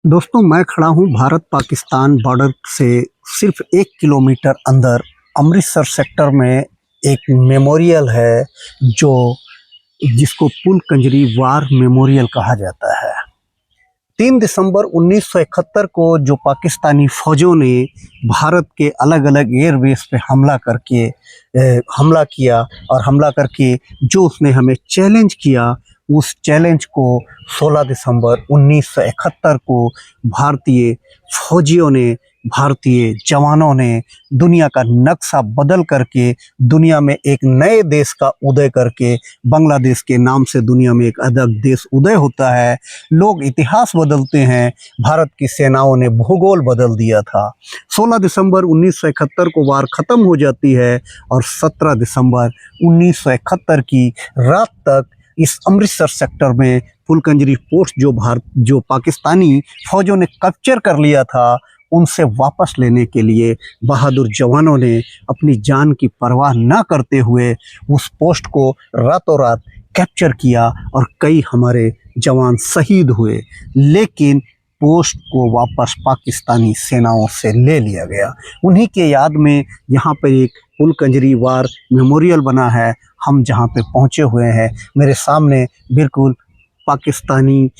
दोस्तों, मैं खड़ा हूँ भारत पाकिस्तान बॉर्डर से सिर्फ 1 किलोमीटर अंदर अमृतसर सेक्टर में एक मेमोरियल है जो जिसको पुल कंजरी वार मेमोरियल कहा जाता है। 3 दिसंबर 1971 को जो पाकिस्तानी फौजों ने भारत के अलग अलग एयरबेस पे हमला किया और हमला करके जो उसने हमें चैलेंज किया, उस चैलेंज को 16 दिसंबर 1971 को भारतीय फौजियों ने, भारतीय जवानों ने दुनिया का नक्शा बदल करके दुनिया में एक नए देश का उदय करके, बांग्लादेश के नाम से दुनिया में एक अलग देश उदय होता है। लोग इतिहास बदलते हैं, भारत की सेनाओं ने भूगोल बदल दिया था। 16 दिसंबर 1971 को वार ख़त्म हो जाती है और 17 दिसंबर 1971 की रात तक इस अमृतसर सेक्टर में फुलकंजरी पोस्ट जो पाकिस्तानी फौजों ने कैप्चर कर लिया था, उनसे वापस लेने के लिए बहादुर जवानों ने अपनी जान की परवाह न करते हुए उस पोस्ट को रातों रात कैप्चर किया और कई हमारे जवान शहीद हुए। लेकिन पोस्ट को वापस पाकिस्तानी सेनाओं से ले लिया गया। उन्हीं के याद में यहाँ पर एक फुलकंजरी वार मेमोरियल बना है। हम जहाँ पे पहुँचे हुए हैं, मेरे सामने बिल्कुल पाकिस्तानी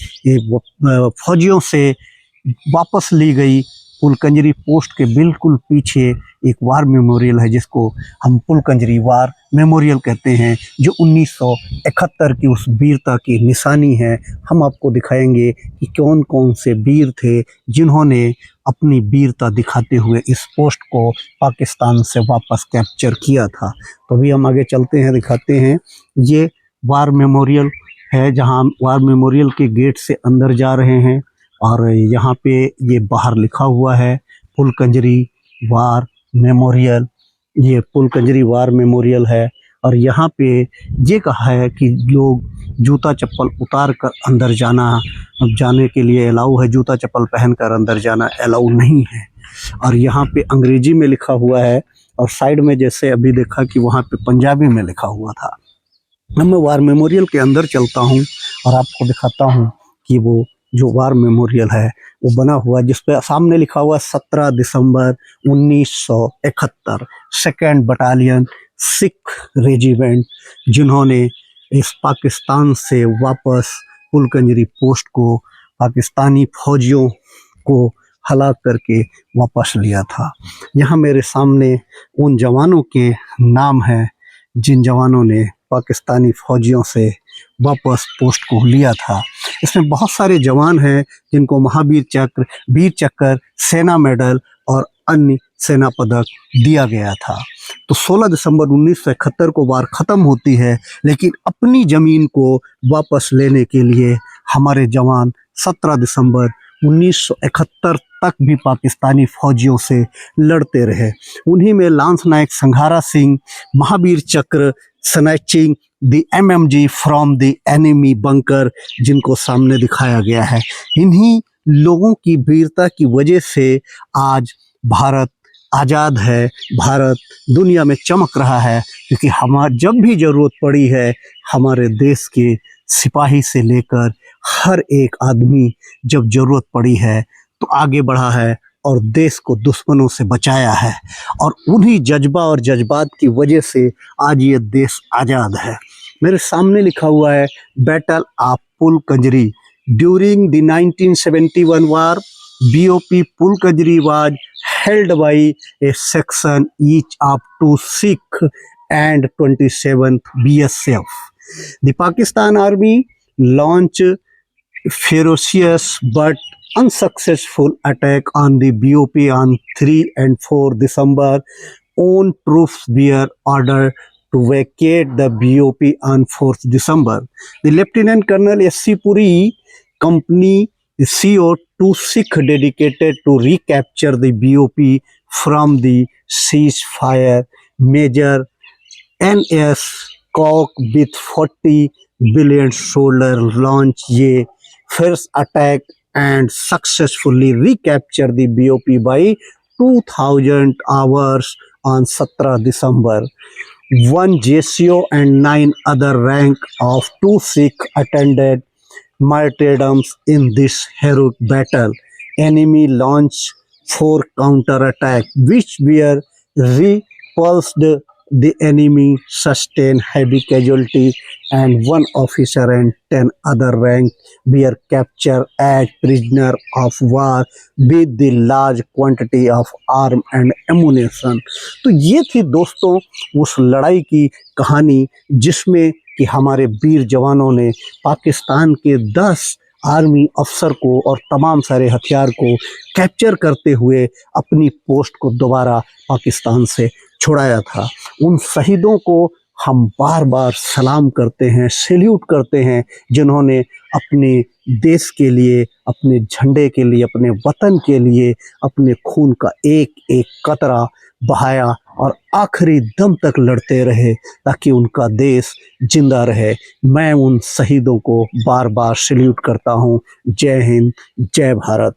फौजियों से वापस ली गई फुलकंजरी पोस्ट के बिल्कुल पीछे एक वार मेमोरियल है, जिसको हम फुलकंजरी वार मेमोरियल कहते हैं, जो 1971 की उस वीरता की निशानी है। हम आपको दिखाएंगे कि कौन कौन से वीर थे जिन्होंने अपनी वीरता दिखाते हुए इस पोस्ट को पाकिस्तान से वापस कैप्चर किया था। तो अभी हम आगे चलते हैं, दिखाते हैं। ये वार मेमोरियल है, जहां वार मेमोरियल के गेट से अंदर जा रहे हैं और यहाँ पे ये बाहर लिखा हुआ है फुलकंजरी वार मेमोरियल। ये फुलकंजरी वार मेमोरियल है और यहाँ पे ये कहा है कि लोग जूता चप्पल उतार कर अंदर जाने के लिए अलाउ है, जूता चप्पल पहनकर अंदर जाना अलाउ नहीं है। और यहाँ पे अंग्रेजी में लिखा हुआ है और साइड में जैसे अभी देखा कि वहाँ पे पंजाबी में लिखा हुआ था। अब मैं वार मेमोरियल के अंदर चलता हूँ और आपको दिखाता हूँ कि वो जो वार मेमोरियल है वो बना हुआ, जिस पे सामने लिखा हुआ 17 दिसंबर 1971 सेकेंड बटालियन सिख रेजिमेंट, जिन्होंने इस पाकिस्तान से वापस फुलकंजरी पोस्ट को पाकिस्तानी फौजियों को हलाक करके वापस लिया था। यहाँ मेरे सामने उन जवानों के नाम हैं जिन जवानों ने पाकिस्तानी फौजियों से वापस पोस्ट को लिया था। इसमें बहुत सारे जवान हैं जिनको महावीर चक्र, वीर चक्र, सेना मेडल और अन्य सेना पदक दिया गया था। तो 16 दिसंबर 1971 को वार ख़त्म होती है, लेकिन अपनी ज़मीन को वापस लेने के लिए हमारे जवान 17 दिसंबर 1971 तक भी पाकिस्तानी फौजियों से लड़ते रहे। उन्हीं में लांस नायक संघारा सिंह, महावीर चक्र, snatching the MMG from the enemy bunker, जिनको सामने दिखाया गया है, इन्हीं लोगों की वीरता की वजह से आज भारत आज़ाद है, भारत दुनिया में चमक रहा है। क्योंकि जब भी ज़रूरत पड़ी है, हमारे देश के सिपाही से लेकर हर एक आदमी जब ज़रूरत पड़ी है तो आगे बढ़ा है और देश को दुश्मनों से बचाया है। और उन्हीं जज्बा और जज्बात की वजह से आज ये देश आज़ाद है। मेरे सामने लिखा हुआ है battle of Pulkanjri during the 1971 war, BOP Pulkanjri was held by a section each of 2 Sikh and 27th BSF. The Pakistan Army launched ferocious but unsuccessful attack on the BOP on 3 and 4 December. Own troops were ordered to vacate the BOP on 4th December. The Lieutenant Colonel S.C. Puri Company CO2 Sikh dedicated to recapture the BOP from the ceasefire. Major N.S. Cock with 40 brilliant soldiers launched a first attack and successfully recaptured the BOP by 2000 hours on 17 December. 1 JCO and 9 other rank of 2 Sikh attended martyrdoms in this heroic battle. enemy launched 4 counter-attack, which were repulsed. The enemy sustained heavy casualty, and 1 officer and 10 other rank were captured as prisoner of war with the large quantity of arm and ammunition. तो ये थी दोस्तों उस लड़ाई की कहानी जिसमें कि हमारे वीर जवानों ने पाकिस्तान के 10 आर्मी अफसर को और तमाम सारे हथियार को कैप्चर करते हुए अपनी पोस्ट को दोबारा पाकिस्तान से छुड़ाया था। उन शहीदों को हम बार बार सलाम करते हैं, सैल्यूट करते हैं, जिन्होंने अपने देश के लिए, अपने झंडे के लिए, अपने वतन के लिए अपने खून का एक एक कतरा बहाया और आखिरी दम तक लड़ते रहे ताकि उनका देश जिंदा रहे। मैं उन शहीदों को बार बार सैल्यूट करता हूँ। जय हिंद, जय भारत।